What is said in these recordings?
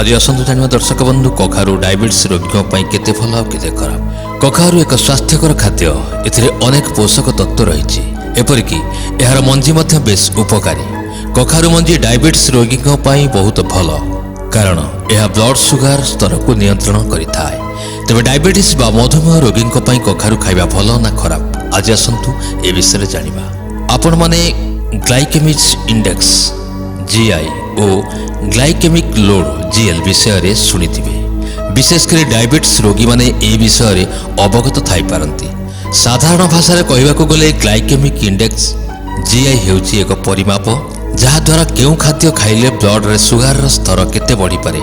आज आसतु जाना दर्शक बंधु कखारु डायबिटीज रोगियों केते भल और केते खराब। कखारु एक स्वास्थ्यकर खाद्य। एथिरे अनेक पोषक तत्व रही एपरिक यार मंजी बेस उपकारी। कखारु मंजी डायबिटीज रोगियों बहुत भल कारण यह ब्लड सुगर स्तर को नियंत्रण करिथाए। तेबे डायबिटीज बा मधुमेह रोगियों कखारु खाइबा भल ना खराब आज आसतु ए विषय जानिबा। आपण माने ग्लाइकेमिक इंडेक्स जीआई और ग्लाइकेमिक लोड जीएल विषय शुणिथिबे। विशेषकर डायबिटीज रोगी माने ए विषय अवगत थाई पारंती। साधारण भाषा कहवाक गले ग्लाइकेमिक इंडेक्स जीआई हेउची एक परिमाप जहा द्वारा केउ खाद्य खाइले ब्लड रे सुगर स्तर केते बढ़ी पारे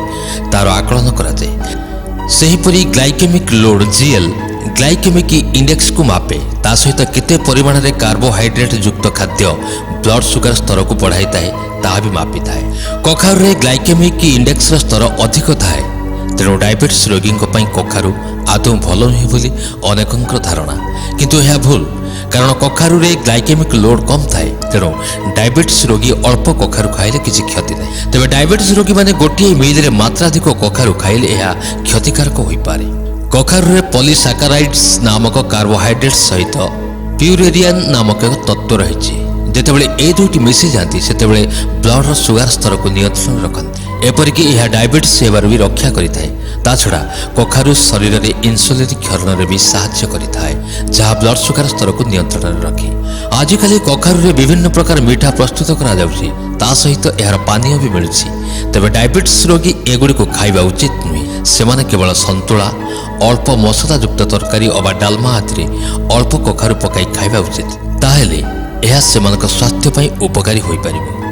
तार आकलन करा जाए। सेहीपरि glycemic load GL glycemic index को मापे ता सहित केते परिमाण रे कार्बोहाइड्रेट युक्त खाद्य ब्लड सुगर स्तर को बढ़ाई थाए ता भी मापी थाए। कखारु रे ग्लाइकेमिक इंडेक्स स्तर अधिक थाए तेणु डायबिटीज रोगियों कखारु आदौ भल नुहे बोली अनेकंकर धारणा, किंतु यह भूल कारण कखारु रे ग्लाइकेमिक लोड कम थाए तेणु डायबिटीज रोगी अल्प कखारु खाइले किसी क्षति नहीं। तेबे डायबिटीज रोगी माने गोटे मील रे मात्राधिक कखारु खाइले यह क्षतिकारक होई पारे। कखारु रे पॉलीसैकेराइड्स नामक कार्बोहाइड्रेट सहित प्यूरेरियन नामक एक तत्व रही। जेतेबेले ए दुईटी मिसी जाती सेतेबेले ब्लड सुगर स्तर को नियंत्रण रखती। एपरिक यह डायबिटीज सेवार भी रक्षा करिथाए। ता छड़ा कखारु शरीर में इन्सुलिन क्षरण में भी साहाय्य करिथाए जहाँ ब्लड सुगर स्तर को नियंत्रण रखे। आजिकल कखारु रे विभिन्न प्रकार मीठा प्रस्तुत करा जाउछि ता सहित यार पानीय भी मिलुछि। तेबे डायबिटीज रोगी एगुड़ी को खाइबा उचित नुहे। सेमाने केवल संतुला अल्प मसला युक्त तरकारी अबा डालमा आदि अल्प कखारु पकाई खाइबा उचित। ताहेले यह सेमानक स्वास्थ्य पई उपकारी होई पारिबो।